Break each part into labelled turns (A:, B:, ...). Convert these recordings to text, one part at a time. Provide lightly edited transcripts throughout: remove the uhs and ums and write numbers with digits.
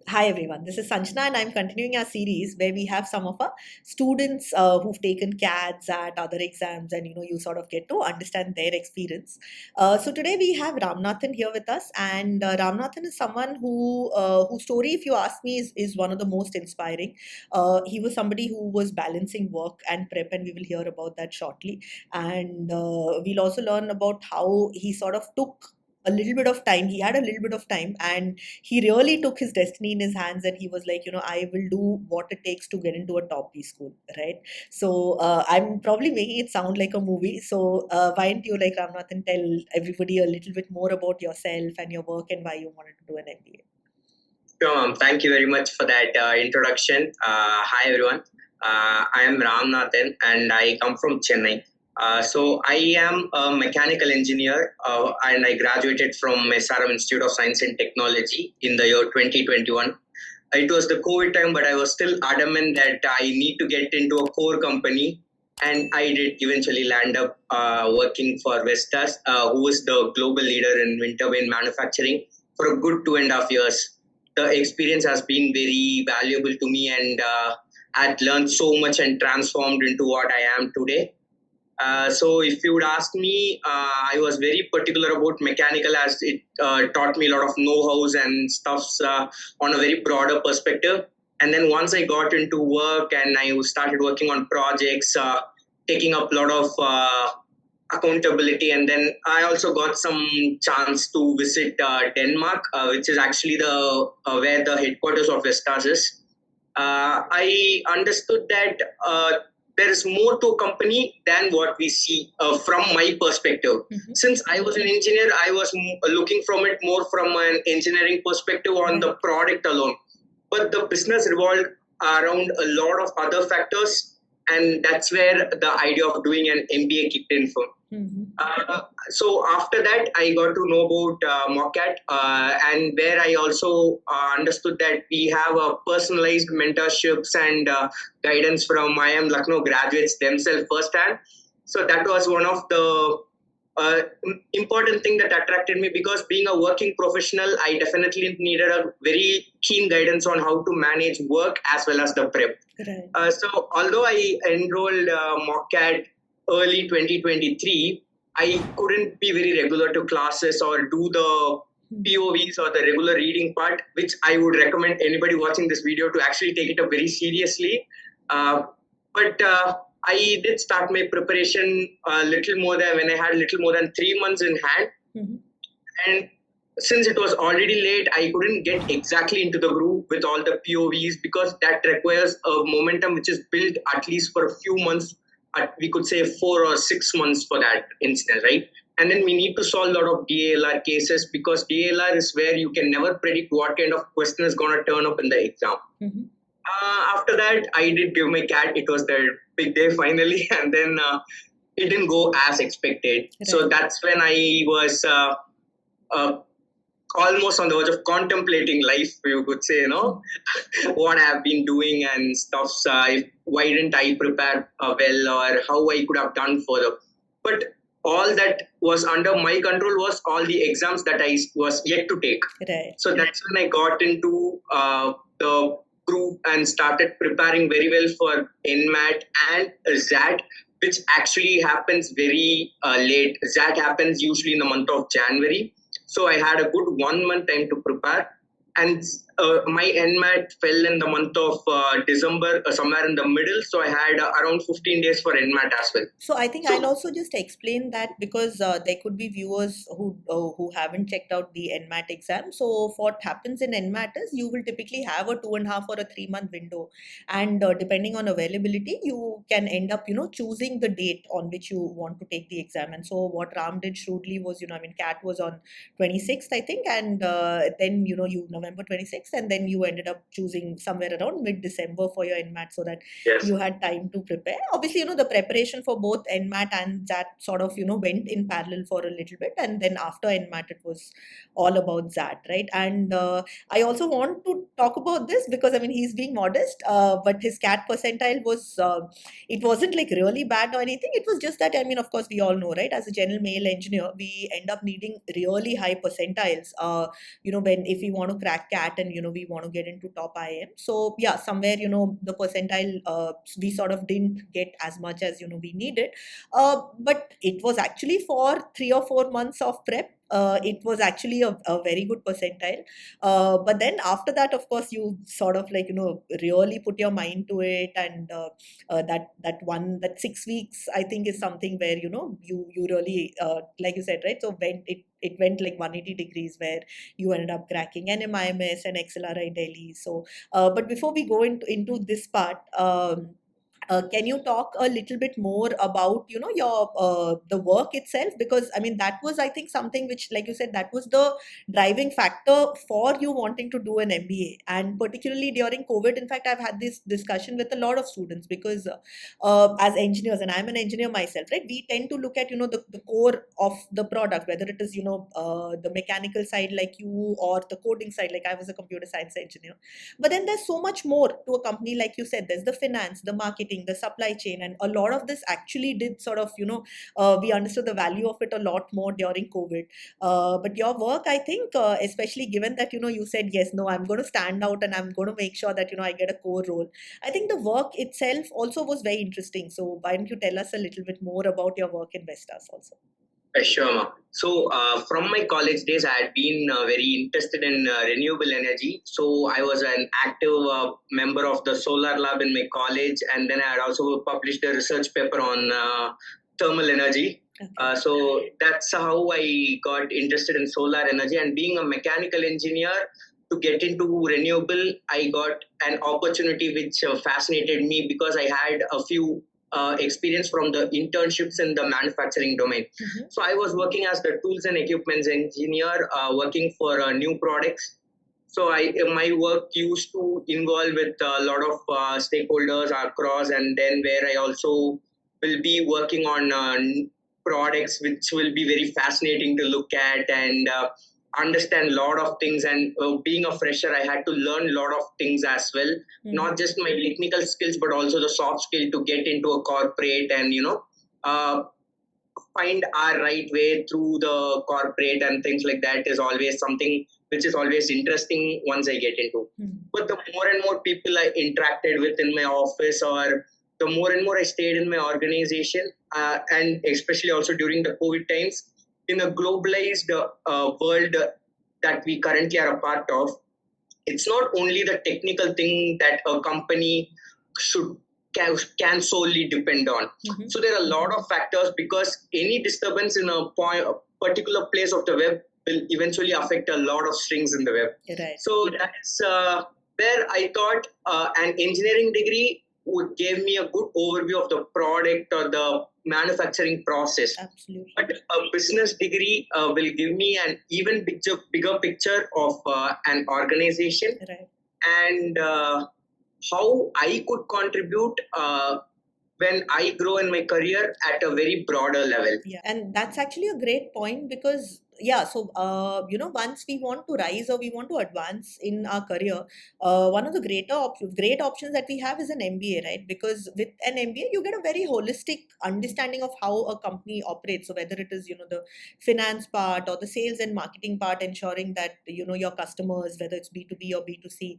A: Hi everyone, this is Sanjana and I'm continuing our series where we have some of our students who've taken CATs at other exams and you sort of get to understand their experience. So today we have Ramnathan here with us, and Ramnathan is someone whose story, if you ask me, is one of the most inspiring. He was somebody who was balancing work and prep, and we will hear about that shortly. And we'll also learn about how he sort of took a little bit of time. He had a little bit of time, and he really took his destiny in his hands, and he was like, I will do what it takes to get into a top B school, right? So I'm probably making it sound like a movie. So why don't you, like Ramnathan, tell everybody a little bit more about yourself and your work and why you wanted to do an MBA?
B: Sure, thank you very much for that introduction. Hi everyone. I am Ramnathan and I come from Chennai. So I am a mechanical engineer and I graduated from SRM Institute of Science and Technology in the year 2021. It was the COVID time, but I was still adamant that I need to get into a core company, and I did eventually land up working for Vestas, who is the global leader in wind turbine manufacturing, for a good 2.5 years. The experience has been very valuable to me, and I've learned so much and transformed into what I am today. So if you would ask me, I was very particular about mechanical, as it taught me a lot of know-hows and stuffs on a very broader perspective. And then once I got into work and I started working on projects, taking up a lot of accountability, and then I also got some chance to visit Denmark, which is actually the where the headquarters of Vestas is. I understood that there is more to a company than what we see from my perspective. Mm-hmm. Since I was an engineer, I was looking from it more from an engineering perspective on the product alone. But the business revolved around a lot of other factors, and that's where the idea of doing an MBA kicked in for. Mm-hmm. So after that, I got to know about Mockat, and where I also understood that we have personalized mentorships and guidance from IIM Lucknow graduates themselves firsthand. So that was one of the important thing that attracted me, because being a working professional, I definitely needed a very keen guidance on how to manage work as well as the prep. Right. So although I enrolled Mockat early 2023, I couldn't be very regular to classes or do the POVs or the regular reading part, which I would recommend anybody watching this video to actually take it up very seriously. But I did start my preparation when I had a little more than 3 months in hand. Mm-hmm. And since it was already late, I couldn't get exactly into the groove with all the POVs, because that requires a momentum which is built at least for a few months. We could say 4 or 6 months for that instance, right? And then we need to solve a lot of DALR cases, because DALR is where you can never predict what kind of question is going to turn up in the exam. Mm-hmm. After that, I did give my CAT. It was the big day finally, and then it didn't go as expected. Right. So that's when I was almost on the verge of contemplating life, you could say, what I have been doing and stuff. Why didn't I prepare well, or how I could have done further. But all that was under my control was all the exams that I was yet to take. Right. So that's when I got into the group and started preparing very well for NMAT and XAT, which actually happens very late. XAT happens usually in the month of January. So I had a good 1 month time to prepare, and my NMAT fell in the month of December, somewhere in the middle. So I had around 15 days for NMAT as well.
A: So I think I'll also just explain that, because there could be viewers who haven't checked out the NMAT exam. So what happens in NMAT is you will typically have a 2.5 or a 3 month window, and depending on availability, you can end up choosing the date on which you want to take the exam. And so what Ram did shrewdly was, CAT was on 26th, I think, and then you November 26th, and then you ended up choosing somewhere around mid-December for your NMAT, so that you had time to prepare. Obviously, the preparation for both NMAT and XAT sort of went in parallel for a little bit, and then after NMAT it was all about XAT, right? And I also want to talk about this because I mean he's being modest, but his CAT percentile was it wasn't like really bad or anything. It was just that I mean, of course, we all know, right? As a general male engineer, we end up needing really high percentiles. When if we want to crack CAT and we want to get into top IIM. So yeah, somewhere the percentile we sort of didn't get as much as we needed. But it was actually for 3 or 4 months of prep. It was actually a very good percentile. But then after that, of course, you sort of like really put your mind to it, and that 6 weeks I think is something where you really like you said, right? So when it went like 180 degrees where you ended up cracking NMIMS and XLRI Delhi. So, but before we go into this part, can you talk a little bit more about your the work itself, because I mean that was I think something which, like you said, that was the driving factor for you wanting to do an MBA, and particularly during COVID. In fact, I've had this discussion with a lot of students because as engineers, and I'm an engineer myself, right? We tend to look at the core of the product, whether it is the mechanical side like you, or the coding side like I was a computer science engineer. But then there's so much more to a company, like you said. There's the finance, the marketing, the supply chain, and a lot of this actually did sort of, we understood the value of it a lot more during COVID. But your work, I think, especially given that, you said, yes, no, I'm going to stand out and I'm going to make sure that, I get a core role. I think the work itself also was very interesting. So why don't you tell us a little bit more about your work in Vestas also?
B: Sure, Ma. So, from my college days, I had been very interested in renewable energy. So, I was an active member of the solar lab in my college, and then I had also published a research paper on thermal energy.
A: Okay.
B: So, that's how I got interested in solar energy. And being a mechanical engineer, to get into renewable, I got an opportunity which fascinated me because I had a few experience from the internships in the manufacturing domain.
A: Mm-hmm.
B: So I was working as the tools and equipments engineer, working for new products. So my work used to involve with a lot of stakeholders across, and then where I also will be working on products which will be very fascinating to look at and understand a lot of things. And being a fresher, I had to learn a lot of things as well, not just my technical skills but also the soft skill to get into a corporate and find our right way through the corporate, and things like that is always something which is always interesting once I get into. But the more and more people I interacted with in my office, or the more and more I stayed in my organization, and especially also during the COVID times, in a globalized world that we currently are a part of, it's not only the technical thing that a company can solely depend on. So there are a lot of factors, because any disturbance in a particular place of the web will eventually affect a lot of strings in the web.
A: Right.
B: So that's where I thought an engineering degree would give me a good overview of the product or the manufacturing process.
A: Absolutely.
B: But a business degree will give me an even bigger picture of an organization.
A: Right.
B: And how I could contribute when I grow in my career at a very broader level.
A: Yeah, and that's actually a great point because so once we want to rise or we want to advance in our career, one of the great options that we have is an MBA, right? Because with an MBA you get a very holistic understanding of how a company operates. So whether it is the finance part or the sales and marketing part, ensuring that your customers, whether it's B2B or B2C,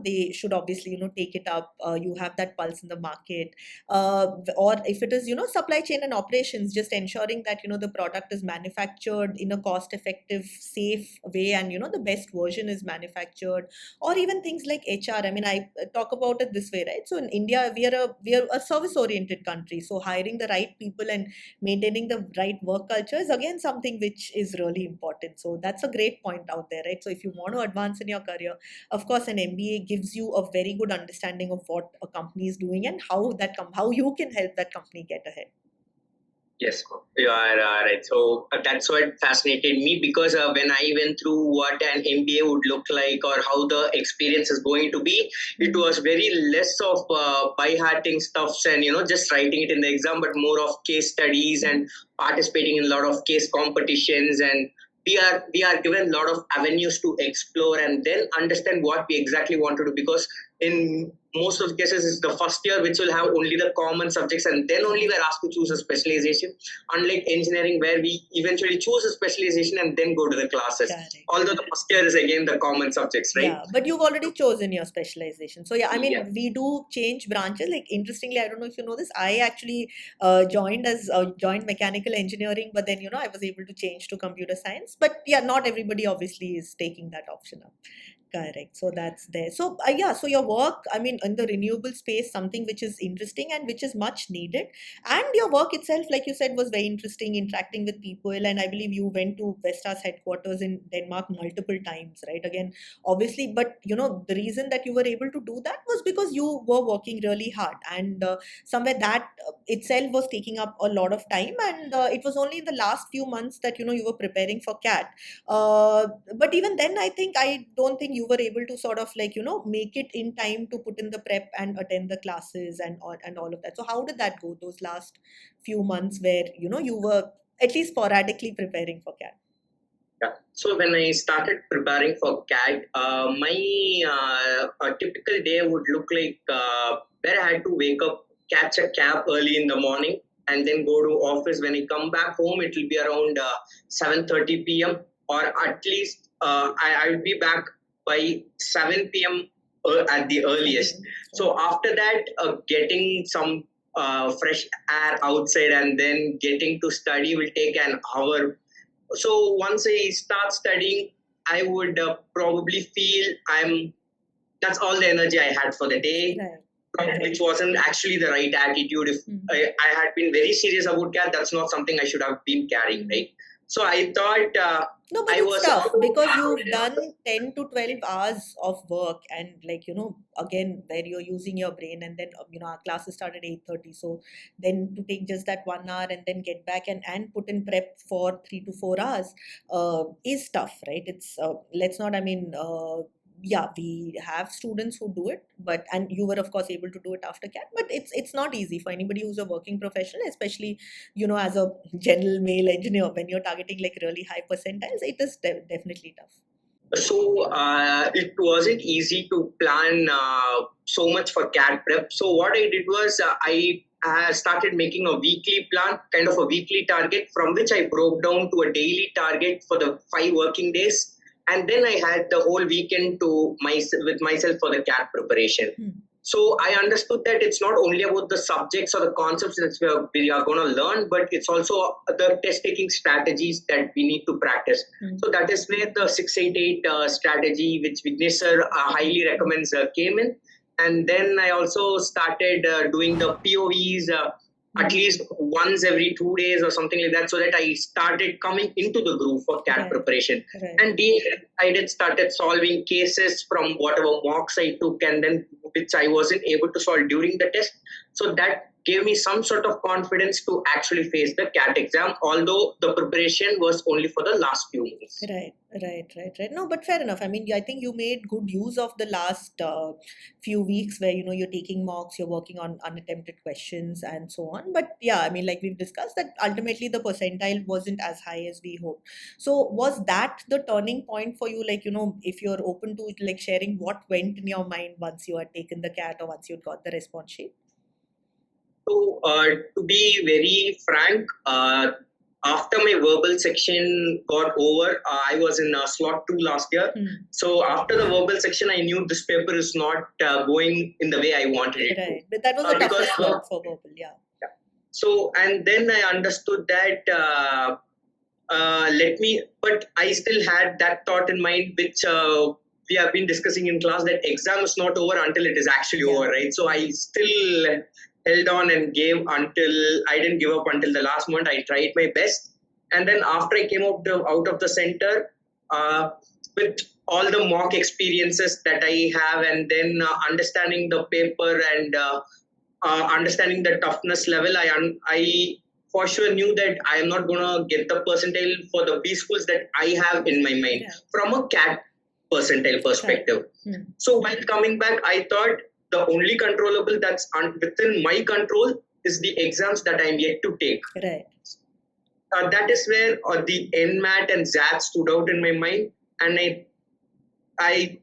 A: they should obviously take it up. You have that pulse in the market, or if it is supply chain and operations, just ensuring that the product is manufactured in a cost effective, safe way, and the best version is manufactured. Or even things like HR. I mean, I talk about it this way, right? So in India, we are a service oriented country, so hiring the right people and maintaining the right work culture is again something which is really important. So that's a great point out there, right? So if you want to advance in your career, of course an MBA gives you a very good understanding of what a company is doing and how you can help that company get ahead.
B: Yes, you are right. So that's what fascinated me, because when I went through what an MBA would look like or how the experience is going to be, it was very less of by-hearting stuffs and just writing it in the exam, but more of case studies and participating in a lot of case competitions and we are given a lot of avenues to explore and then understand what we exactly want to do, because in most of the cases it's the first year which will have only the common subjects, and then only we're asked to choose a specialization, unlike engineering where we eventually choose a specialization and then go to the classes.
A: Correct.
B: Although the first year is again the common subjects, right?
A: Yeah, but you've already chosen your specialization. So yeah, I mean,
B: Yeah.
A: we do change branches. Like interestingly, I don't know if you know this, I actually joined mechanical engineering, but then I was able to change to computer science. But yeah, not everybody obviously is taking that option up. Correct. So that's there. So yeah, so your work, I mean, in the renewable space, something which is interesting and which is much needed. And your work itself, like you said, was very interesting, interacting with people. And I believe you went to Vestas headquarters in Denmark multiple times, right? Again, obviously, but the reason that you were able to do that was because you were working really hard, and somewhere that itself was taking up a lot of time. And it was only in the last few months that you were preparing for CAT. But even then, I don't think you were able to sort of make it in time to put in the prep and attend the classes and all of that. So how did that go those last few months where you were at least sporadically preparing for CAT?
B: Yeah. So when I started preparing for CAT, my a typical day would look like where I had to wake up, catch a cab early in the morning, and then go to office. When I come back home, it will be around 7:30 p.m. or at least I will be back by 7 p.m. At the earliest. So after that, getting some fresh air outside and then getting to study will take an hour. So once I start studying, I would probably feel that's all the energy I had for the day.
A: Right.
B: Which wasn't actually the right attitude. If I had been very serious about CAT, that's not something I should have been carrying, right? So I thought
A: no, but it's tough because you've done 10 to 12 hours of work, and again, where you're using your brain, and then our classes start at 8:30. So then to take just that 1 hour and then get back and put in prep for 3 to 4 hours is tough, right? It's let's not, I mean, yeah, we have students who do it, and you were of course able to do it after CAT, but it's not easy for anybody who's a working professional, especially as a general male engineer. When you're targeting like really high percentiles, it is definitely tough.
B: So it wasn't easy to plan so much for CAT prep. So what I did was I started making a weekly plan, kind of a weekly target, from which I broke down to a daily target for the 5 working days. And then I had the whole weekend with myself for the CAT preparation. So I understood that it's not only about the subjects or the concepts that we are going to learn, but it's also the test-taking strategies that we need to practice. So that is where the 688 strategy, which Vignesh sir highly recommends, came in. And then I also started doing the POVs at least once every 2 days or something like that, so that I started coming into the groove for CAT preparation. And I did started solving cases from whatever mocks I took, and then which I wasn't able to solve during the test. So that gave me some sort of confidence to actually face the CAT exam, although the preparation was only for the last few months.
A: Right. No, but fair enough. I mean, I think you made good use of the last few weeks where, you're taking mocks, you're working on unattempted questions and so on. But yeah, I mean, like we've discussed, that ultimately the percentile wasn't as high as we hoped. So was that the turning point for you? Like, if you're open to like sharing what went in your mind once you had taken the CAT or once you'd got the response sheet?
B: So, to be very frank, after my verbal section got over, I was in slot 2 last year. So after the verbal section, I knew this paper is not going in the way I wanted it to.
A: But that was the toughest slot for verbal, yeah.
B: So, and then I understood that but I still had that thought in mind, which we have been discussing in class, that exam is not over until it is actually over, right? So I still held on and I didn't give up until the last moment. I tried my best. And then after I came out of the center, with all the mock experiences that I have, and then understanding the paper and understanding the toughness level, I for sure knew that I am not going to get the percentile for the B schools that I have in my mind from a CAT percentile perspective. So while coming back, I thought the only controllable that's within my control is the exams that I'm yet to take.
A: Right.
B: that is where the NMAT and XAT stood out in my mind, and I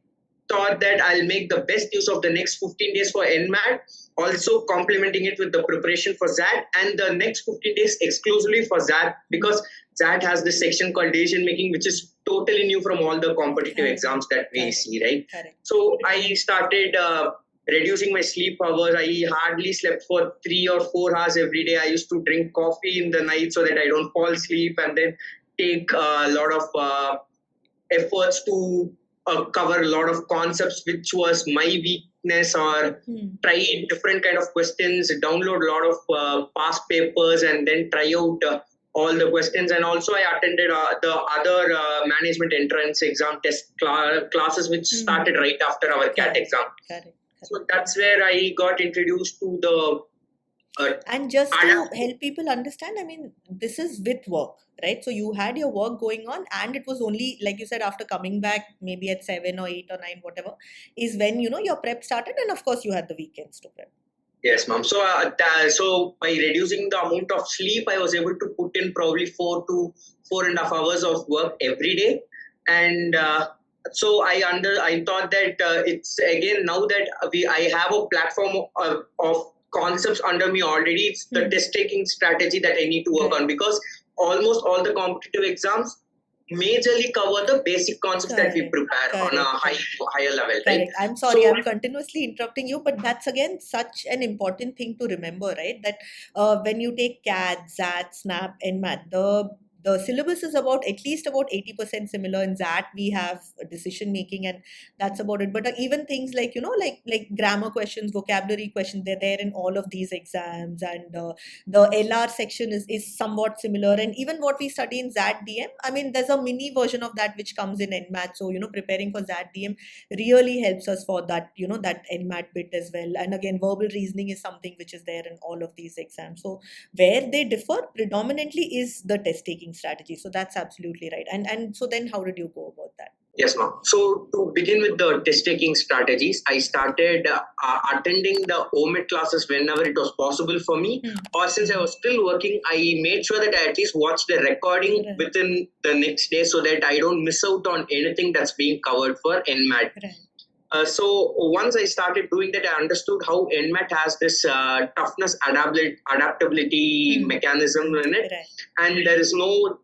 B: thought that I'll make the best use of the next 15 days for NMAT, also complementing it with the preparation for XAT, and the next 15 days exclusively for XAT, because XAT has this section called decision making, which is totally new from all the competitive exams that we see, right? So I started reducing my sleep hours. I hardly slept for 3 or 4 hours every day. I used to drink coffee in the night so that I don't fall asleep, and then take a lot of efforts to cover a lot of concepts which was my weakness, or try different kind of questions, download a lot of past papers, and then try out all the questions. And also I attended the other management entrance exam test classes which started right after our CAT exam. So that's where I got introduced to the
A: and just to help people understand, I mean, this is with work, right? So you had your work going on, and it was only, like you said, after coming back maybe at 7 or 8 or 9, whatever, is when, you know, your prep started, and of course you had the weekends to prep.
B: Yes, ma'am. So, so by reducing the amount of sleep, I was able to put in probably 4 to 4.5 hours of work every day, and so I thought that it's again, now that I have a platform of concepts under me already. It's the test-taking strategy that I need to work on, because almost all the competitive exams majorly cover the basic concepts that we prepare on a higher level. Right?
A: I'm sorry, so, I'm continuously interrupting you, but that's again such an important thing to remember, right? That when you take CAT, XAT, SNAP, NMAT, the syllabus is at least about 80% similar. In XAT, we have decision making, and that's about it. But even things like, you know, like grammar questions, vocabulary questions, they're there in all of these exams. And the LR section is somewhat similar. And even what we study in XAT DM, I mean, there's a mini version of that which comes in NMAT. So, you know, preparing for XAT DM really helps us for that, you know, that NMAT bit as well. And again, verbal reasoning is something which is there in all of these exams. So where they differ predominantly is the test-taking strategy. So that's absolutely right. And so then how did you go about that?
B: Yes, ma'am. So to begin with the test-taking strategies, I started attending the OMIT classes whenever it was possible for me. Or since I was still working, I made sure that I at least watch the recording within the next day, so that I don't miss out on anything that's being covered for NMAT. So once I started doing that, I understood how NMAT has this toughness adaptability mechanism in it, and there is no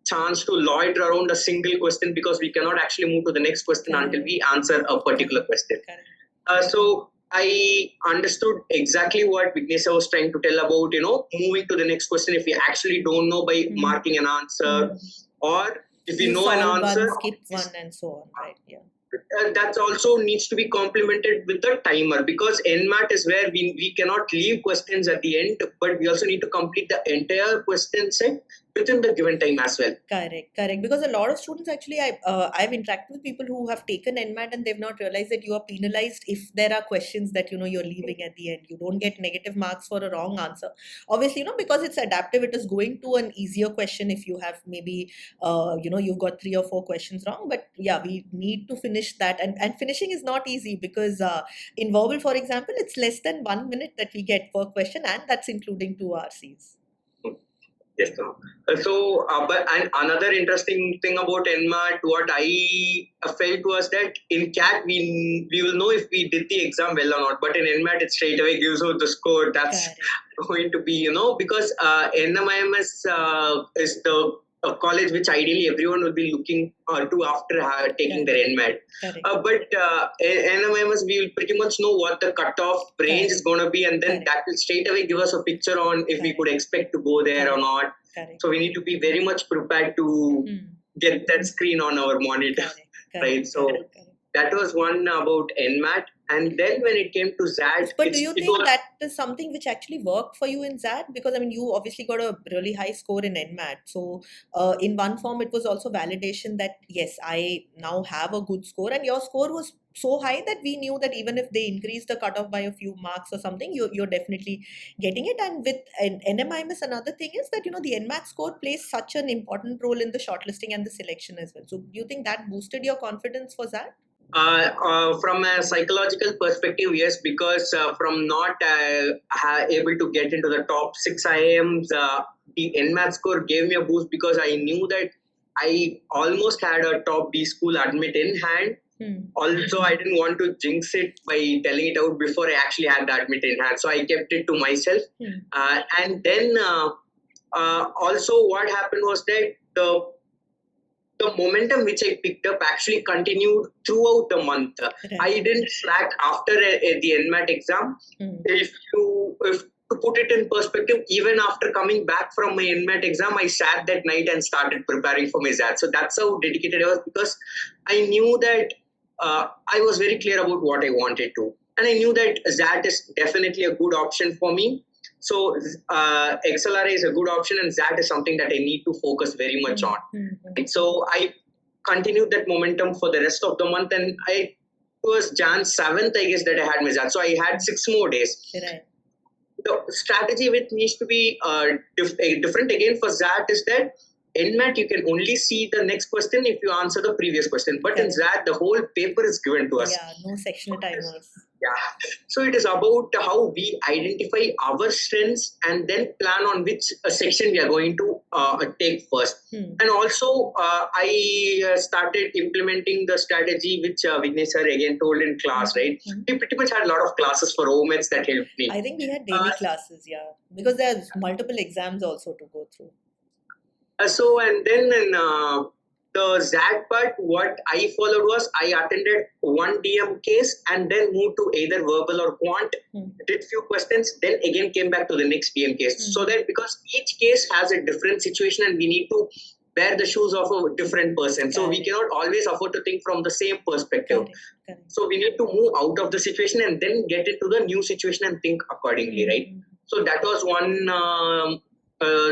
B: chance to loiter around a single question, because we cannot actually move to the next question until we answer a particular question. So I understood exactly what Vignesh was trying to tell about, you know, moving to the next question if we actually don't know, by marking an answer, or if we know an answer,
A: skip one, and so on, right? Yeah.
B: That also needs to be complemented with the timer, because NMAT is where we cannot leave questions at the end, but we also need to complete the entire question set within the given time as well.
A: Correct. Because a lot of students actually, I've interacted with people who have taken NMAT and they've not realized that you are penalized if there are questions that, you know, you're leaving at the end. You don't get negative marks for a wrong answer. Obviously, you know, because it's adaptive, it is going to an easier question if you have maybe, you know, you've got 3 or 4 questions wrong. But yeah, we need to finish that. And finishing is not easy, because in verbal, for example, it's less than 1 minute that we get per question, and that's including 2 RCs.
B: Yes, sir. So, but and another interesting thing about NMAT, what I felt was that in CAT we will know if we did the exam well or not, but in NMAT it straight away gives out the score. That's going to be, you know, because NMIMS is the college which ideally everyone will be looking to after taking their NMAT. But NMIMS, we will pretty much know what the cutoff range is going to be, and then that will straight away give us a picture on if we could expect to go there or not. So we need to be very much prepared to get that screen on our monitor, right? So that was one about NMAT. And then when it came to XAT...
A: But do you think that is something which actually worked for you in XAT? Because, I mean, you obviously got a really high score in NMAT. So, in one form, it was also validation that, yes, I now have a good score. And your score was so high that we knew that even if they increase the cutoff by a few marks or something, you're definitely getting it. And with NMIMS, another thing is that, you know, the NMAT score plays such an important role in the shortlisting and the selection as well. So, do you think that boosted your confidence for XAT?
B: From a psychological perspective, yes, because from not able to get into the top 6 IIMs, the NMAT score gave me a boost because I knew that I almost had a top D school admit in hand. Also, I didn't want to jinx it by telling it out before I actually had the admit in hand. So I kept it to myself. And then also what happened was that the momentum which I picked up actually continued throughout the month. I didn't slack after the NMAT exam. If to put it in perspective, even after coming back from my NMAT exam, I sat that night and started preparing for my XAT. So that's how dedicated I was, because I knew that I was very clear about what I wanted to. And I knew that XAT is definitely a good option for me. So XLRI is a good option, and XAT is something that I need to focus very much on. So I continued that momentum for the rest of the month, and it was Jan 7th, I guess, that I had my XAT. So I had 6 more days. The strategy which needs to be different again for XAT is that NMAT, you can only see the next question if you answer the previous question. But in XAT, the whole paper is given to us.
A: Yeah, no sectional timers.
B: Yeah. So it is about how we identify our strengths and then plan on which section we are going to take first. And also, I started implementing the strategy which Vignesh sir again told in class, right? We pretty much had a lot of classes for OMETs that helped me.
A: I think we had daily classes, yeah. Because there's multiple exams also to go through.
B: And then in the XAT part, what I followed was I attended one DM case and then moved to either verbal or quant, did few questions, then again came back to the next DM case. So that because each case has a different situation and we need to bear the shoes of a different person. So we cannot always afford to think from the same perspective. So we need to move out of the situation and then get into the new situation and think accordingly, right? So that was one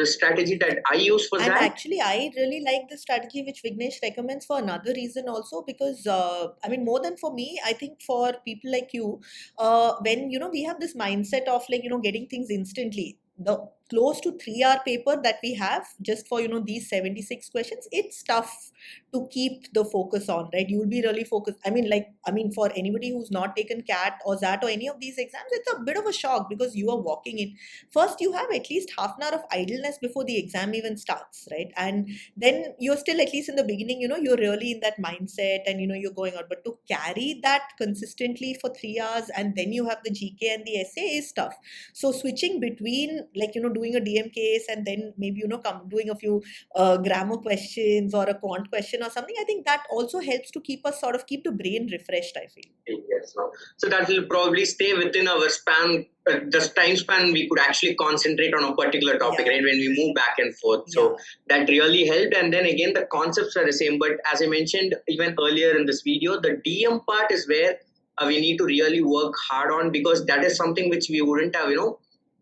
B: strategy that I use for
A: and
B: that.
A: And actually, I really like the strategy which Vignesh recommends for another reason also, because I mean, more than for me, I think for people like you, when we have this mindset of like getting things instantly, the close to 3-hour paper that we have just for these 76 questions, it's tough to keep the focus on, right? You'll be really focused. I mean for anybody who's not taken CAT or XAT or any of these exams, it's a bit of a shock because you are walking in. First, you have at least half an hour of idleness before the exam even starts, right? And then you're still, at least in the beginning, you're really in that mindset and you're going out. But to carry that consistently for 3 hours and then you have the GK and the essay is tough. So switching between like doing a DM case and then maybe doing a few grammar questions or a quant question or something, I think that also helps to keep the brain refreshed, I feel.
B: Yes. So that will probably stay within our span, the time span we could actually concentrate on a particular topic, right? When we move back and forth. So that really helped. And then again, the concepts are the same. But as I mentioned even earlier in this video, the DM part is where we need to really work hard on, because that is something which we wouldn't have,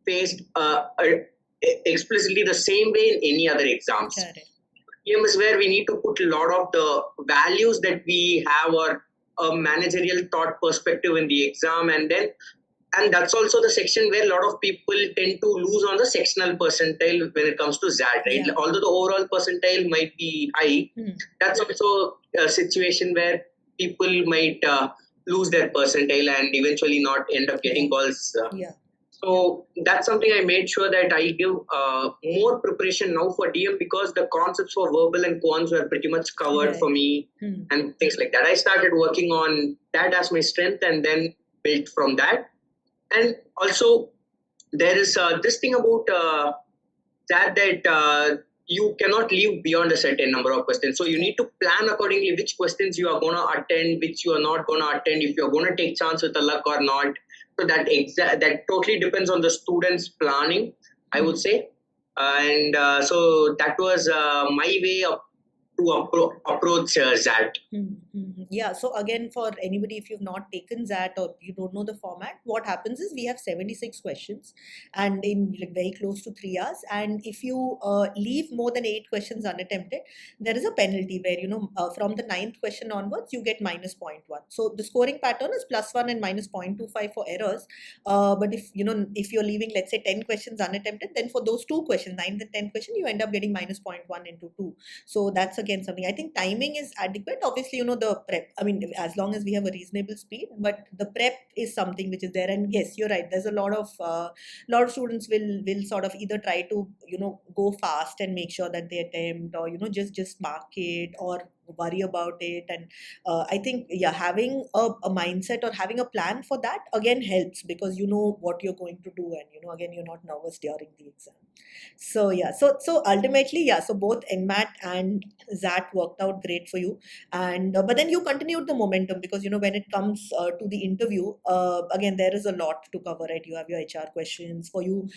B: faced explicitly the same way in any other exams. DM is where we need to put a lot of the values that we have or a managerial thought perspective in the exam, and that's also the section where a lot of people tend to lose on the sectional percentile when it comes to XAT, right? Although the overall percentile might be high, that's also a situation where people might lose their percentile and eventually not end up getting calls. So that's something I made sure that I give more preparation now for DM, because the concepts for verbal and quants were pretty much covered for me and things like that. I started working on that as my strength and then built from that. And also there is this thing about that you cannot leave beyond a certain number of questions. So you need to plan accordingly which questions you are going to attend, which you are not going to attend, if you're going to take chance with the luck or not. So that totally depends on the student's planning, I would say. And so that was my way to approach XAT.
A: Yeah, so again, for anybody, if you've not taken XAT or you don't know the format, what happens is we have 76 questions and in like very close to 3 hours. And if you leave more than 8 questions unattempted, there is a penalty where, from the 9th question onwards, you get minus 0.1. So the scoring pattern is +1 and minus 0.25 for errors. But if you're leaving, let's say 10 questions unattempted, then for those 2 questions, 9th and 10th question, you end up getting minus 0.1 into 2. So that's a again something. I think timing is adequate. Obviously, the prep. I mean, as long as we have a reasonable speed, but the prep is something which is there. And yes, you're right. There's a lot of students will sort of either try to go fast and make sure that they attempt, or just mark it or worry about it. And I think, yeah, having a mindset or having a plan for that again helps, because you know what you're going to do, and again, you're not nervous during the exam. So yeah, so ultimately, yeah, so both NMAT and XAT worked out great for you. And but then you continued the momentum, because when it comes to the interview, again, there is a lot to cover, right? You have your HR questions for you,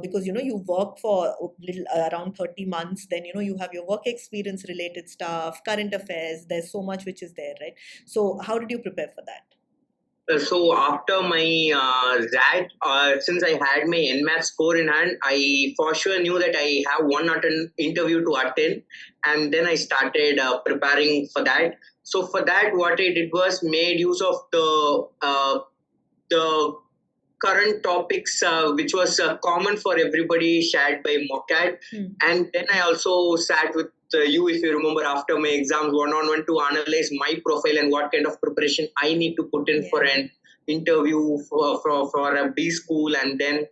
A: because you work for a little around 30 months. Then you have your work experience related stuff, current affairs. There's so much which is there, right? So how did you prepare for that?
B: So after my XAT, since I had my NMAT score in hand, I for sure knew that I have one interview to attend, and then I started preparing for that. So for that, what I did was made use of the current topics, which was common for everybody, shared by Mockat. And then I also sat with you, if you remember, after my exams one-on-one to analyze my profile and what kind of preparation I need to put in for an interview for a B school, and then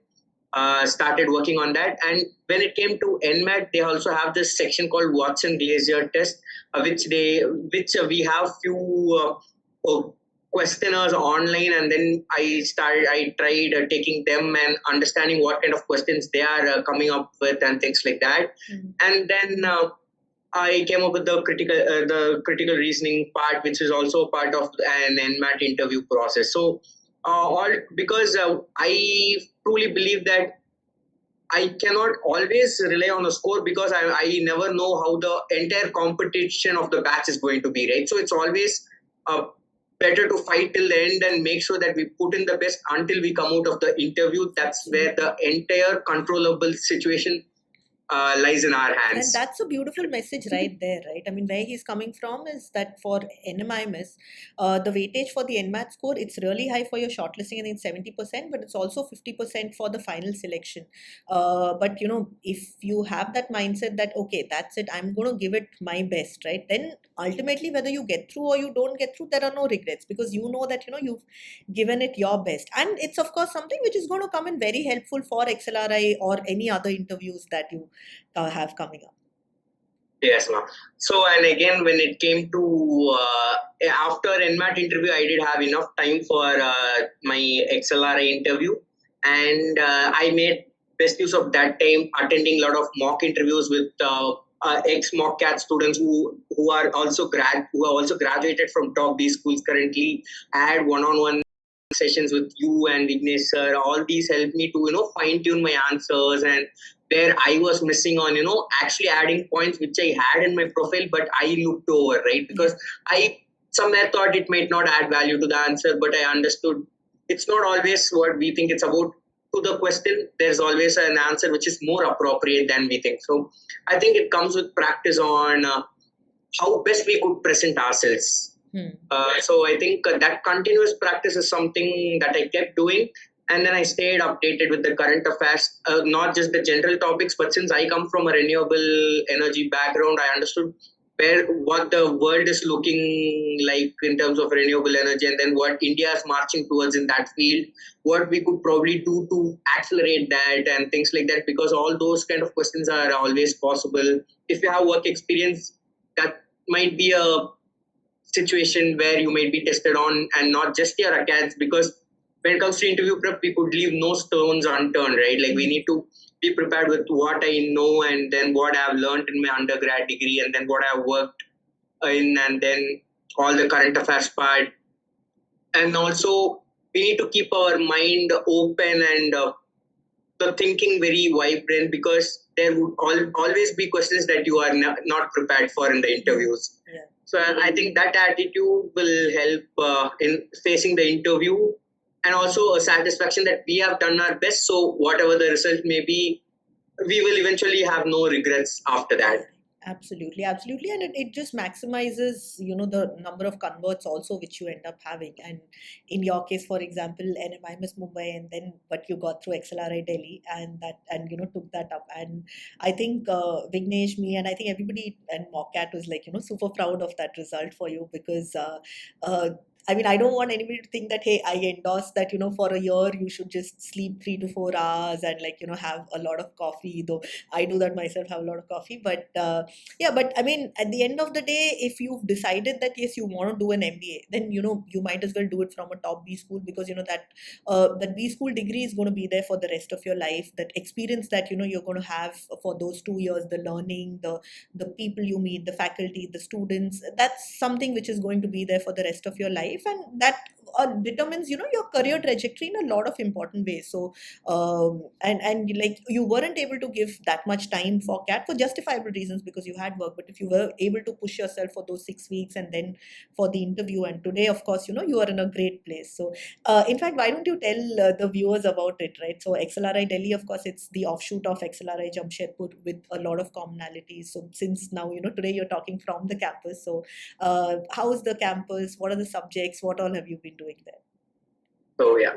B: started working on that. And when it came to NMAT, they also have this section called Watson Glazier test, which we have few questionnaires online, and then I tried taking them and understanding what kind of questions they are coming up with and things like that. And then I came up with the critical reasoning part, which is also part of an NMAT interview process. So all because I truly believe that I cannot always rely on a score, because I never know how the entire competition of the batch is going to be, right? So it's always better to fight till the end and make sure that we put in the best until we come out of the interview. That's where the entire controllable situation lies in our hands.
A: And that's a beautiful message right there, right? I mean, where he's coming from is that for NMIMS, the weightage for the NMAT score, it's really high for your shortlisting, and it's 70%, but it's also 50% for the final selection. But if you have that mindset that, okay, that's it, I'm going to give it my best, right? Then ultimately, whether you get through or you don't get through, there are no regrets, because you know that, you've given it your best. And it's, of course, something which is going to come in very helpful for XLRI or any other interviews that you have coming up.
B: Yes, ma'am. So, and again, when it came to after NMAT interview, I did have enough time for my XLRI interview, and I made best use of that time, attending a lot of mock interviews with ex-Mockat students who are also graduated from top B schools currently. I had one-on-one sessions with you and Vignesh sir. All these helped me to fine tune my answers, and where I was missing on actually adding points which I had in my profile, but I looked over, right? Because I somewhere thought it might not add value to the answer, but I understood it's not always what we think it's about. To the question, there's always an answer which is more appropriate than we think. So I think it comes with practice on how best we could present ourselves. So I think that continuous practice is something that I kept doing. And then I stayed updated with the current affairs, not just the general topics, but since I come from a renewable energy background, I understood what the world is looking like in terms of renewable energy, and then what India is marching towards in that field, what we could probably do to accelerate that and things like that, because all those kind of questions are always possible. If you have work experience, that might be a situation where you might be tested on, and not just your acads, because when it comes to interview prep, we could leave no stones unturned, right? Like, we need to be prepared with what I know, and then what I've learned in my undergrad degree, and then what I've worked in, and then all the current affairs part. And also, we need to keep our mind open and the thinking very vibrant, because there would always be questions that you are not prepared for in the interviews. So I think that attitude will help in facing the interview, and also a satisfaction that we have done our best. So whatever the result may be, we will eventually have no regrets after that.
A: Absolutely, absolutely. And it just maximizes, the number of converts also which you end up having. And in your case, for example, NMIMS Mumbai, and then what you got through XLRI Delhi, and took that up. And I think Vignesh, me, and I think everybody and Mockat was like, super proud of that result for you because uh, I mean, I don't want anybody to think that, hey, I endorse that, for a year you should just sleep 3 to 4 hours and like, have a lot of coffee, though I do that myself, have a lot of coffee. But yeah, but I mean, at the end of the day, if you've decided that yes, you want to do an MBA, then you might as well do it from a top B school because that B school degree is going to be there for the rest of your life. That experience that you're going to have for those 2 years, the learning, the people you meet, the faculty, the students, that's something which is going to be there for the rest of your life, and that determines your career trajectory in a lot of important ways. So and like you weren't able to give that much time for CAT for justifiable reasons because you had work, but if you were able to push yourself for those 6 weeks and then for the interview, and today of course you are in a great place. So in fact, why don't you tell the viewers about it, right? So XLRI Delhi, of course, it's the offshoot of XLRI Jamshedpur with a lot of commonalities. So since now today you're talking from the campus, so how is the campus, what are the subjects, what all have you been doing there?
B: So yeah,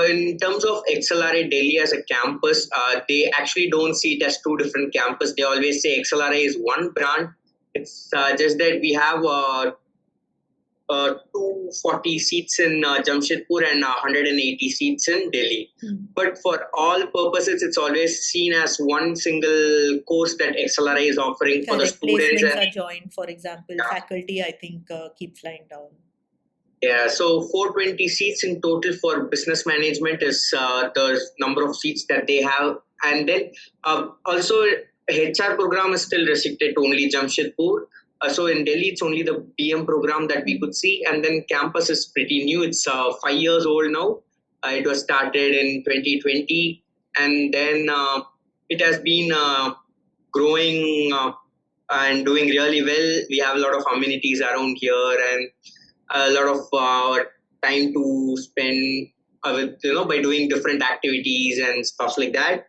B: in terms of XLRI Delhi as a campus, they actually don't see it as two different campuses. They always say XLRI is one brand. It's just that we have 240 seats in Jamshedpur and 180 seats in Delhi. But for all purposes, it's always seen as one single course that XLRI is offering for the students.
A: Placements are joined, for example, faculty, I think, keep flying down.
B: Yeah, so 420 seats in total for business management is the number of seats that they have. And then also HR program is still restricted to only Jamshedpur. So in Delhi, it's only the BM program that we could see. And then campus is pretty new. It's 5 years old now. It was started in 2020. And then it has been growing and doing really well. We have a lot of amenities around here and a lot of time to spend with by doing different activities and stuff like that.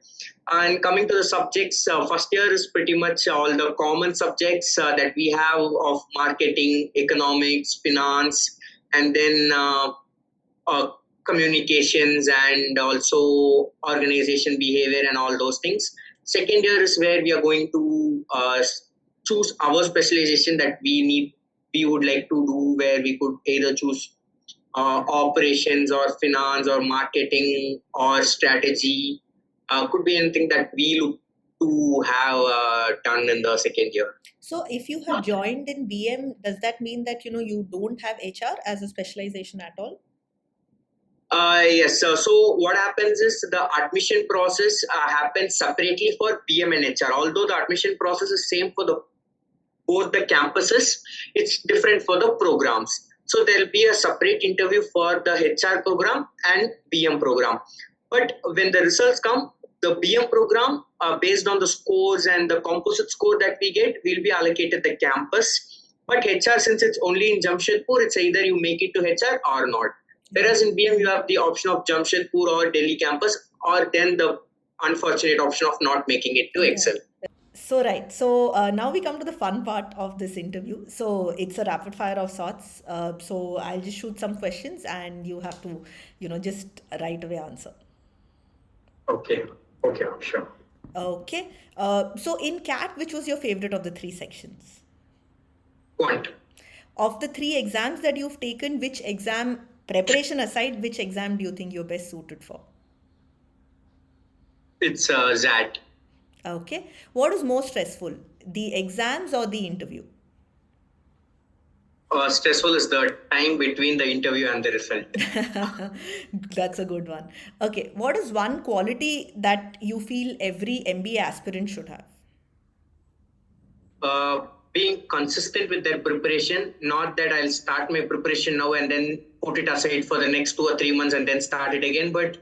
B: And coming to the subjects, first year is pretty much all the common subjects that we have of marketing, economics, finance, and then communications and also organization behavior and all those things. Second year is where we are going to choose our specialization that we would like to do, where we could either choose operations or finance or marketing or strategy. Could be anything that we look to have done in the second year.
A: So if you have joined in BM, does that mean that you don't have HR as a specialization at all?
B: Yes. So what happens is the admission process happens separately for BM and HR. Although the admission process is same for both the campuses, it's different for the programs. So there will be a separate interview for the HR program and BM program. But when the results come, the BM program, based on the scores and the composite score that we get, will be allocated the campus. But HR, since it's only in Jamshedpur, it's either you make it to HR or not. Whereas in BM, you have the option of Jamshedpur or Delhi campus, or then the unfortunate option of not making it to Excel.
A: So right. So now we come to the fun part of this interview. So it's a rapid fire of sorts. So I'll just shoot some questions and you have to, just right away answer.
B: Okay, sure.
A: Okay. So in CAT, which was your favorite of the 3 sections?
B: Quant.
A: Of the 3 exams that you've taken, which exam, preparation aside, which exam do you think you're best suited for?
B: It's XAT.
A: Okay. What is more stressful, the exams or the interview?
B: Stressful is the time between the interview and the result.
A: That's a good one. Okay. What is one quality that you feel every MBA aspirant should have?
B: Being consistent with their preparation, not that I'll start my preparation now and then put it aside for the next 2 or 3 months and then start it again. But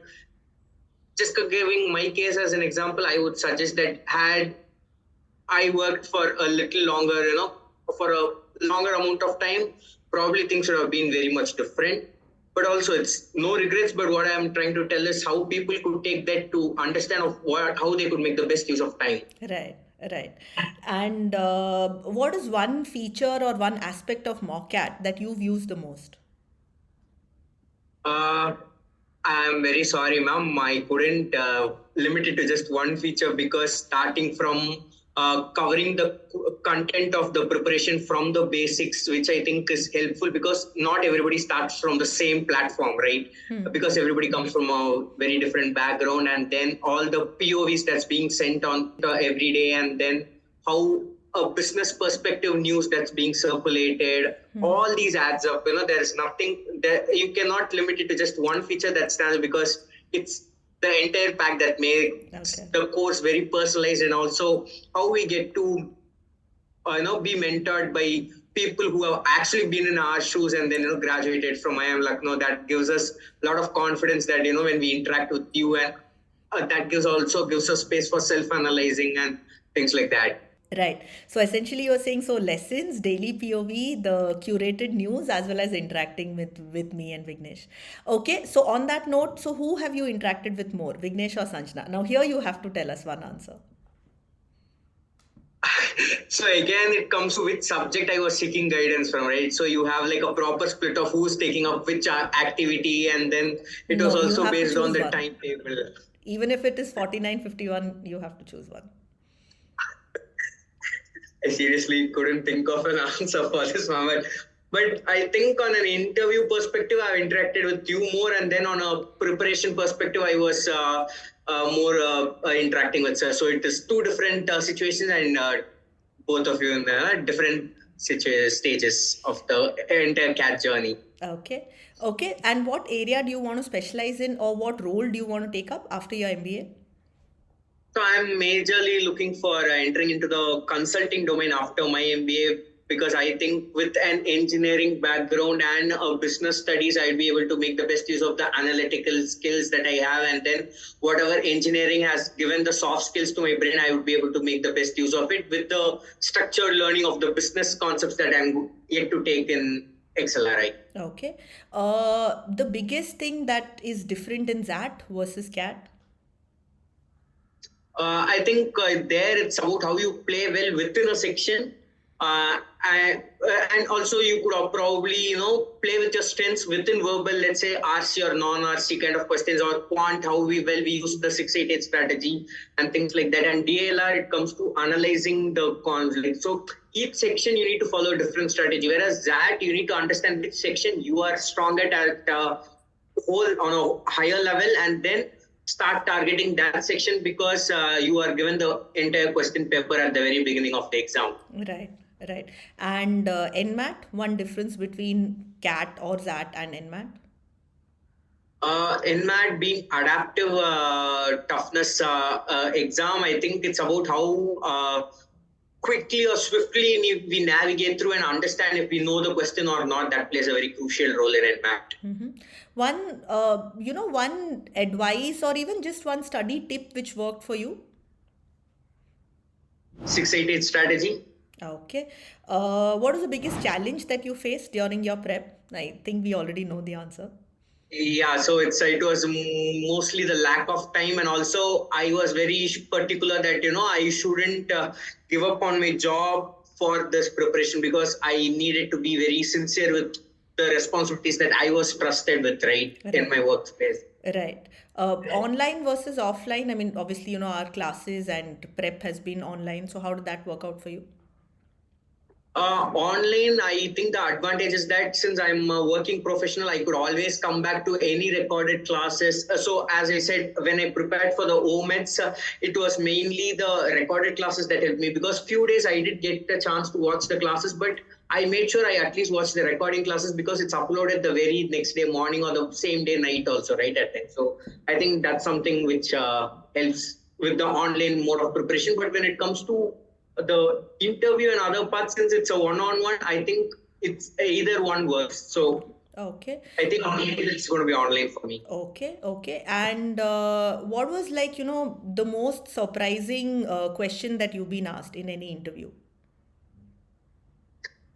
B: just giving my case as an example, I would suggest that had I worked for a little longer, for a longer amount of time, probably things would have been very much different. But also it's no regrets, but what I'm trying to tell is how people could take that to understand of how they could make the best use of time.
A: Right. Right. And what is one feature or one aspect of Mockat that you've used the most?
B: Uh, I'm very sorry, ma'am. I couldn't limit it to just one feature because starting from covering the content of the preparation from the basics, which I think is helpful because not everybody starts from the same platform, right? Because everybody comes from a very different background, and then all the POVs that's being sent on every day, and then how a business perspective news that's being circulated, all these adds up. There's nothing that you cannot limit it to just one feature that stands because it's the entire pack that makes the course very personalized, and also how we get to be mentored by people who have actually been in our shoes and then graduated from IIM Lucknow. That gives us a lot of confidence that when we interact with you, and that gives us space for self-analyzing and things like that.
A: Right. So essentially, you're saying so lessons, daily POV, the curated news, as well as interacting with me and Vignesh. Okay. So on that note, so who have you interacted with more, Vignesh or Sanjana? Now here you have to tell us one answer.
B: So again, it comes to which subject I was seeking guidance from, right? So you have like a proper split of who's taking up which activity, and then it was
A: No, you
B: also
A: have to
B: based on
A: choose
B: the
A: one.
B: timetable.
A: Even if it is 49:51, you have to choose one.
B: I seriously couldn't think of an answer for this moment. But I think on an interview perspective, I've interacted with you more, and then on a preparation perspective, I was more interacting with sir. So it is two different situations, and both of you in the different stages of the entire cat journey.
A: Okay. Okay. And what area do you want to specialize in, or what role do you want to take up after your MBA?
B: So I'm majorly looking for entering into the consulting domain after my MBA, because I think with an engineering background and business studies, I'd be able to make the best use of the analytical skills that I have, and then whatever engineering has given the soft skills to my brain, I would be able to make the best use of it with the structured learning of the business concepts that I'm yet to take in XLRI.
A: Okay. The biggest thing that is different in XAT versus CAT?
B: I think there it's about how you play well within a section, and also you could probably play with your strengths within verbal, let's say RC or non-RC kind of questions, or quant, how well we use the 688 strategy and things like that. And DLR, it comes to analyzing the conflict. So each section you need to follow a different strategy, whereas that you need to understand which section you are strong at whole on a higher level, and then start targeting that section, because you are given the entire question paper at the very beginning of the exam.
A: Right, right. And NMAT, one difference between CAT or XAT and NMAT?
B: NMAT being adaptive toughness exam, I think it's about how quickly or swiftly we navigate through and understand if we know the question or not. That plays a very crucial role in NMAT.
A: One, one advice or even just one study tip which worked for you?
B: 688 strategy.
A: Okay. What is the biggest challenge that you faced during your prep? I think we already know the answer.
B: Yeah, so it was mostly the lack of time, and also I was very particular that I shouldn't give up on my job for this preparation, because I needed to be very sincere with the responsibilities that I was trusted with, right, in my workspace.
A: Right. Online versus offline. I mean, obviously, our classes and prep has been online. So how did that work out for you?
B: Online, I think the advantage is that since I'm a working professional, I could always come back to any recorded classes. So as I said, when I prepared for the OMETs, it was mainly the recorded classes that helped me, because few days I did get the chance to watch the classes, but I made sure I at least watched the recording classes, because it's uploaded the very next day morning or the same day night also, right, at time. So I think that's something which helps with the online mode of preparation. But when it comes to the interview and other parts, since it's a one-on-one, I think it's either one works. So
A: Okay.
B: I think it's going to be online for me.
A: Okay. Okay. And what was like, the most surprising question that you've been asked in any interview?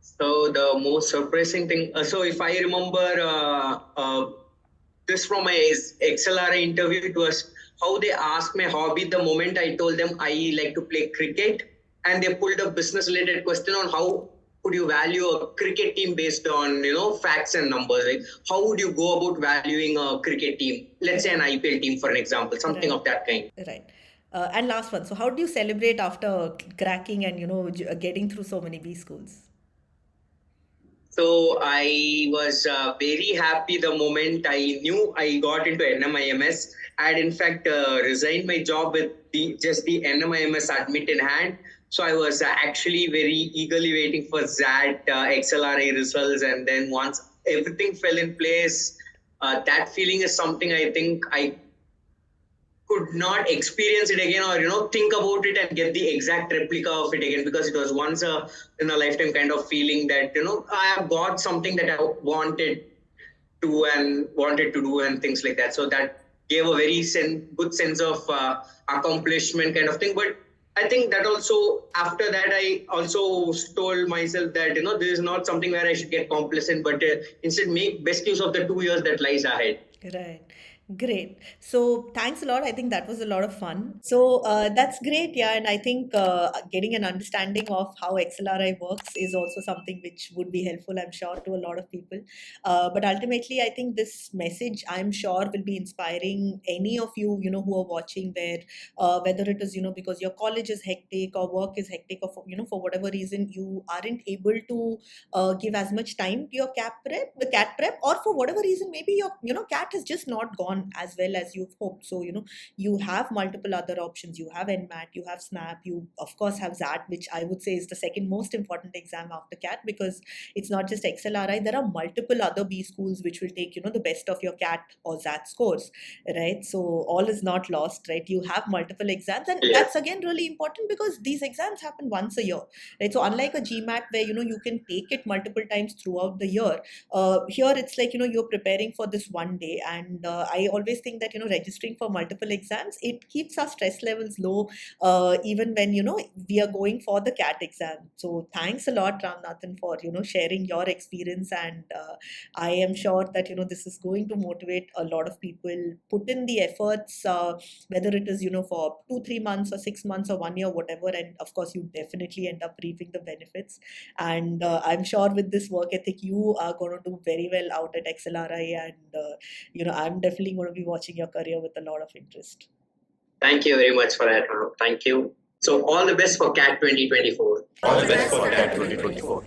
B: So the most surprising thing, so if I remember this from my XLRI interview, it was how they asked my hobby the moment I told them I like to play cricket. and they pulled a business related question on how could you value a cricket team based on facts and numbers. Like how would you go about valuing a cricket team? Let's say an IPL team, for an example, something
A: Right.
B: of that kind.
A: Right. And last one. So, how do you celebrate after cracking and getting through so many B schools?
B: So I was very happy the moment I knew I got into NMIMS. I had in fact resigned my job with just the NMIMS admit in hand. So I was actually very eagerly waiting for XAT, XLRI results, and then once everything fell in place, that feeling is something I think I could not experience it again, or think about it and get the exact replica of it again, because it was once a in a lifetime kind of feeling that I have got something that I wanted to do and things like that. So that gave a very good sense of accomplishment kind of thing. But I think that also after that I also told myself that this is not something where I should get complacent, but instead make best use of the 2 years that lies ahead.
A: Right. Great. So thanks a lot. I think that was a lot of fun. So that's great. Yeah. And I think getting an understanding of how XLRI works is also something which would be helpful, I'm sure, to a lot of people. But ultimately, I think this message, I'm sure, will be inspiring any of you, who are watching there, whether it is, because your college is hectic or work is hectic, or, for whatever reason, you aren't able to give as much time to your cat prep, or for whatever reason, maybe your, cat has just not gone as well as you've hoped. So, you have multiple other options. You have NMAT, you have SNAP, you of course have XAT, which I would say is the second most important exam after cat, because it's not just XLRI. There are multiple other B schools which will take, the best of your cat or XAT scores, right? So all is not lost, right? You have multiple exams, and that's again really important because these exams happen once a year, right? So unlike a GMAT where, you can take it multiple times throughout the year, here it's like, you're preparing for this one day. And I always think that, registering for multiple exams, it keeps our stress levels low, even when, we are going for the cat exam. So thanks a lot, Ramnathan, for, sharing your experience. And I am sure that, this is going to motivate a lot of people. Put in the efforts, whether it is, for 2-3 months or 6 months or 1 year, whatever. And of course, you definitely end up reaping the benefits. And I'm sure with this work ethic, you are going to do very well out at XLRI. And, I'm definitely going to be watching your career with a lot of interest.
B: Thank you very much for that. Thank you. So all the best for CAT 2024.
C: All the best for CAT 2024.